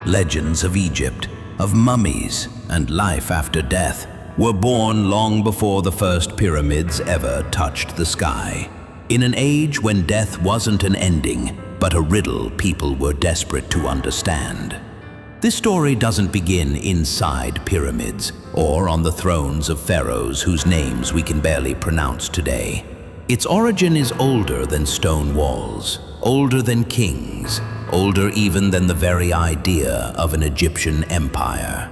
legends of Egypt, of mummies and life after death, were born long before the first pyramids ever touched the sky. In an age when death wasn't an ending, but a riddle people were desperate to understand. This story doesn't begin inside pyramids or on the thrones of pharaohs whose names we can barely pronounce today. Its origin is older than stone walls, older than kings, older even than the very idea of an Egyptian empire.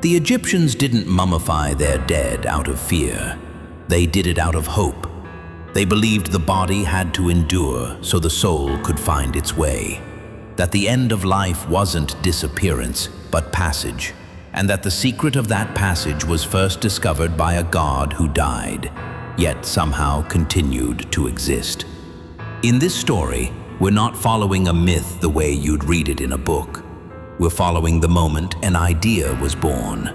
The Egyptians didn't mummify their dead out of fear. They did it out of hope. They believed the body had to endure so the soul could find its way, that the end of life wasn't disappearance, but passage, and that the secret of that passage was first discovered by a god who died, yet somehow continued to exist. In this story, we're not following a myth the way you'd read it in a book. We're following the moment an idea was born,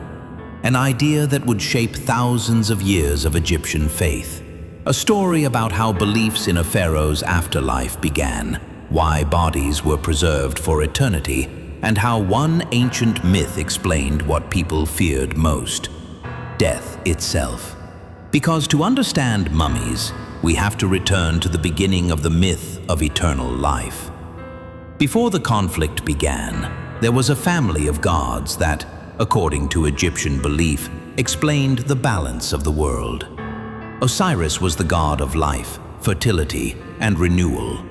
an idea that would shape thousands of years of Egyptian faith. A story about how beliefs in a pharaoh's afterlife began, why bodies were preserved for eternity, and how one ancient myth explained what people feared most: death itself. Because to understand mummies, we have to return to the beginning of the myth of eternal life. Before the conflict began, there was a family of gods that, according to Egyptian belief, explained the balance of the world. Osiris was the god of life, fertility, and renewal.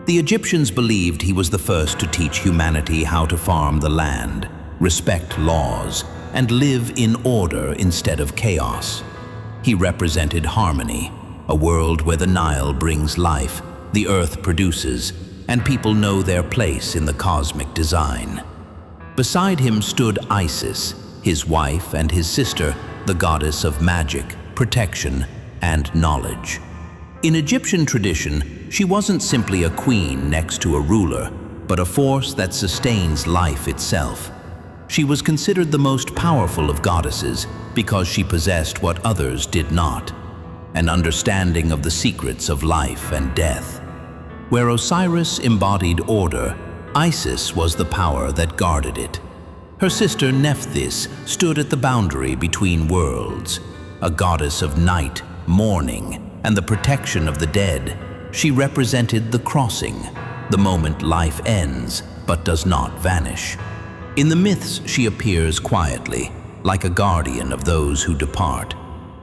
The Egyptians believed he was the first to teach humanity how to farm the land, respect laws, and live in order instead of chaos. He represented harmony, a world where the Nile brings life, the earth produces, and people know their place in the cosmic design. Beside him stood Isis, his wife and his sister, the goddess of magic, protection, and knowledge. In Egyptian tradition, she wasn't simply a queen next to a ruler, but a force that sustains life itself. She was considered the most powerful of goddesses because she possessed what others did not: an understanding of the secrets of life and death. Where Osiris embodied order, Isis was the power that guarded it. Her sister Nephthys stood at the boundary between worlds, a goddess of night, mourning, and the protection of the dead. She represented the crossing, the moment life ends but does not vanish. In the myths, she appears quietly, like a guardian of those who depart,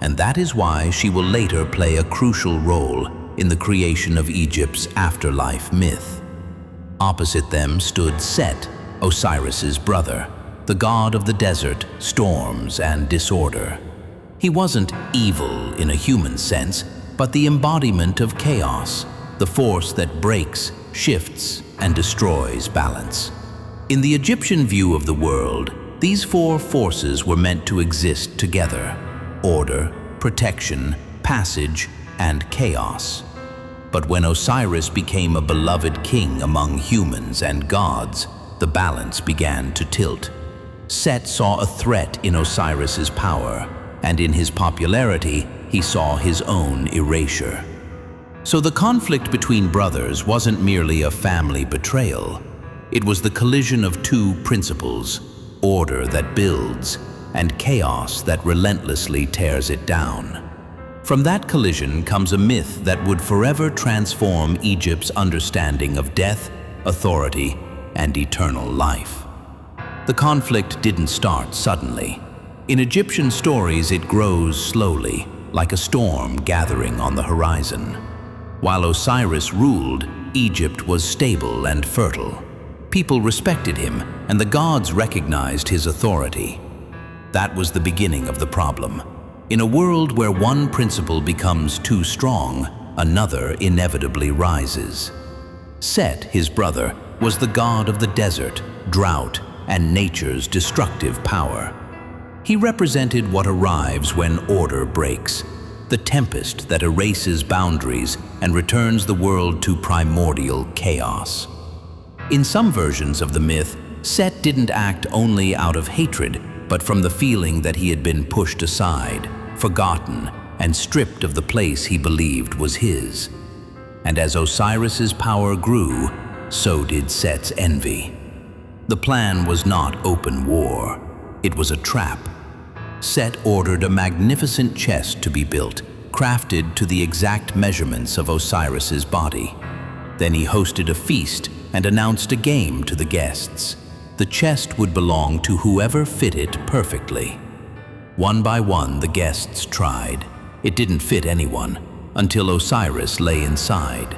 and that is why she will later play a crucial role in the creation of Egypt's afterlife myth. Opposite them stood Set, Osiris's brother, the god of the desert, storms, and disorder. He wasn't evil in a human sense, but the embodiment of chaos, the force that breaks, shifts, and destroys balance. In the Egyptian view of the world, these four forces were meant to exist together: order, protection, passage, and chaos. But when Osiris became a beloved king among humans and gods, the balance began to tilt. Set saw a threat in Osiris's power, and in his popularity, he saw his own erasure. So the conflict between brothers wasn't merely a family betrayal. It was the collision of two principles: order that builds, and chaos that relentlessly tears it down. From that collision comes a myth that would forever transform Egypt's understanding of death, authority, and eternal life. The conflict didn't start suddenly. In Egyptian stories, it grows slowly, like a storm gathering on the horizon. While Osiris ruled, Egypt was stable and fertile. People respected him, and the gods recognized his authority. That was the beginning of the problem. In a world where one principle becomes too strong, another inevitably rises. Set, his brother, was the god of the desert, drought, and nature's destructive power. He represented what arrives when order breaks, the tempest that erases boundaries and returns the world to primordial chaos. In some versions of the myth, Set didn't act only out of hatred, but from the feeling that he had been pushed aside, forgotten, and stripped of the place he believed was his. And as Osiris's power grew, so did Set's envy. The plan was not open war. It was a trap. Set ordered a magnificent chest to be built, crafted to the exact measurements of Osiris's body. Then he hosted a feast and announced a game to the guests. The chest would belong to whoever fit it perfectly. One by one, the guests tried. It didn't fit anyone, until Osiris lay inside.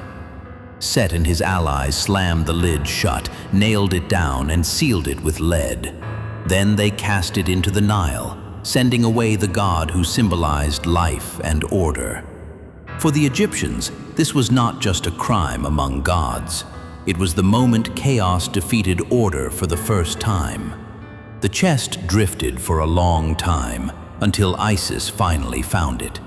Set and his allies slammed the lid shut, nailed it down, and sealed it with lead. Then they cast it into the Nile, sending away the god who symbolized life and order. For the Egyptians, this was not just a crime among gods. It was the moment chaos defeated order for the first time. The chest drifted for a long time, until Isis finally found it.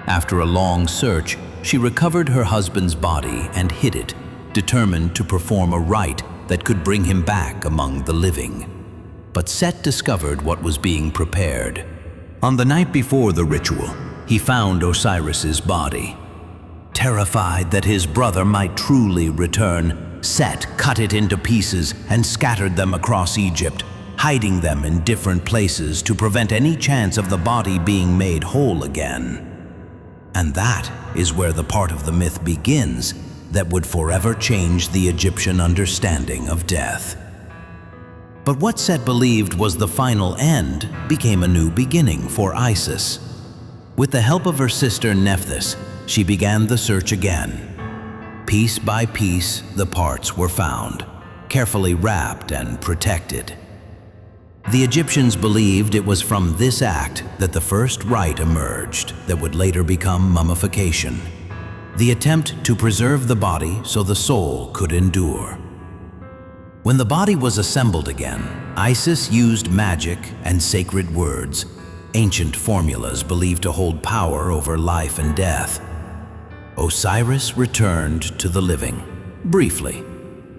After a long search, she recovered her husband's body and hid it, determined to perform a rite that could bring him back among the living. But Set discovered what was being prepared. On the night before the ritual, he found Osiris's body. Terrified that his brother might truly return, Set cut it into pieces and scattered them across Egypt, hiding them in different places to prevent any chance of the body being made whole again. And that is where the part of the myth begins that would forever change the Egyptian understanding of death. But what Set believed was the final end became a new beginning for Isis. With the help of her sister Nephthys, she began the search again. Piece by piece, the parts were found, carefully wrapped and protected. The Egyptians believed it was from this act that the first rite emerged that would later become mummification, the attempt to preserve the body so the soul could endure. When the body was assembled again, Isis used magic and sacred words, ancient formulas believed to hold power over life and death. Osiris returned to the living, briefly,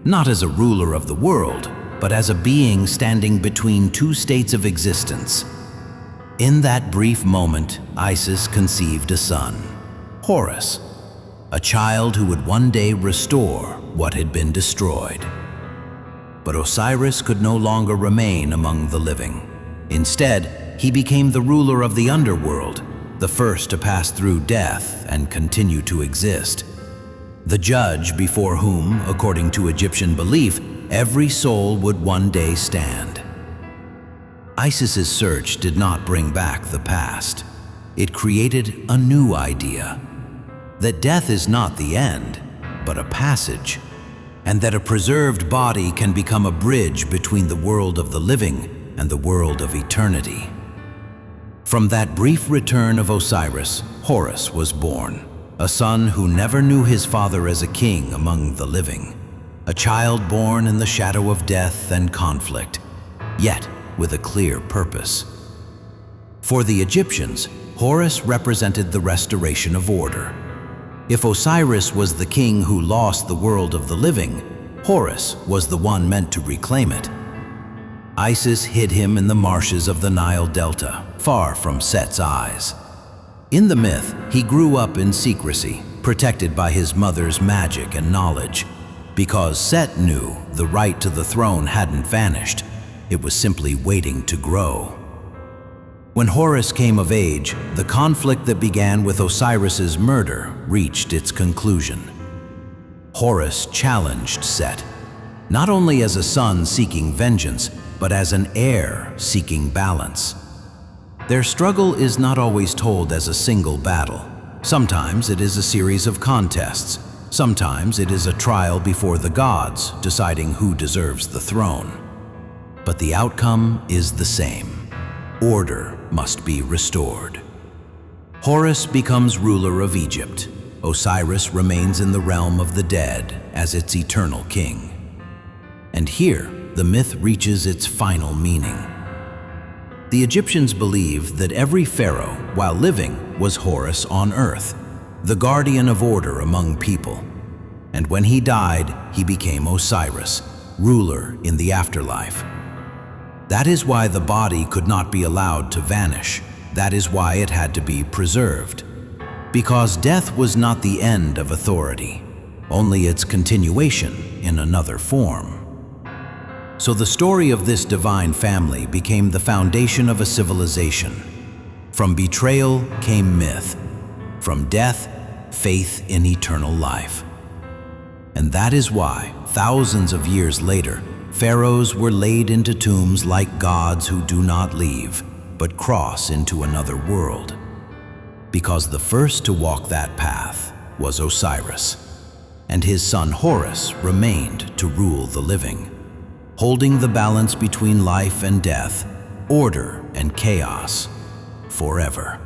not as a ruler of the world, but as a being standing between two states of existence. In that brief moment, Isis conceived a son, Horus, a child who would one day restore what had been destroyed. But Osiris could no longer remain among the living. Instead, he became the ruler of the underworld, the first to pass through death and continue to exist. The judge before whom, according to Egyptian belief, every soul would one day stand. Isis's search did not bring back the past. It created a new idea, that death is not the end, but a passage, and that a preserved body can become a bridge between the world of the living and the world of eternity. From that brief return of Osiris, Horus was born, a son who never knew his father as a king among the living. A child born in the shadow of death and conflict, yet with a clear purpose. For the Egyptians, Horus represented the restoration of order. If Osiris was the king who lost the world of the living, Horus was the one meant to reclaim it. Isis hid him in the marshes of the Nile Delta, far from Set's eyes. In the myth, he grew up in secrecy, protected by his mother's magic and knowledge. Because Set knew the right to the throne hadn't vanished, it was simply waiting to grow. When Horus came of age, the conflict that began with Osiris's murder reached its conclusion. Horus challenged Set, not only as a son seeking vengeance, but as an heir seeking balance. Their struggle is not always told as a single battle. Sometimes it is a series of contests. Sometimes it is a trial before the gods, deciding who deserves the throne. But the outcome is the same. Order must be restored. Horus becomes ruler of Egypt. Osiris remains in the realm of the dead as its eternal king. And here, the myth reaches its final meaning. The Egyptians believed that every pharaoh, while living, was Horus on earth, the guardian of order among people. And when he died, he became Osiris, ruler in the afterlife. That is why the body could not be allowed to vanish. That is why it had to be preserved. Because death was not the end of authority, only its continuation in another form. So the story of this divine family became the foundation of a civilization. From betrayal came myth. From death, faith in eternal life. And that is why, thousands of years later, pharaohs were laid into tombs like gods who do not leave, but cross into another world. Because the first to walk that path was Osiris, and his son Horus remained to rule the living, holding the balance between life and death, order and chaos, forever.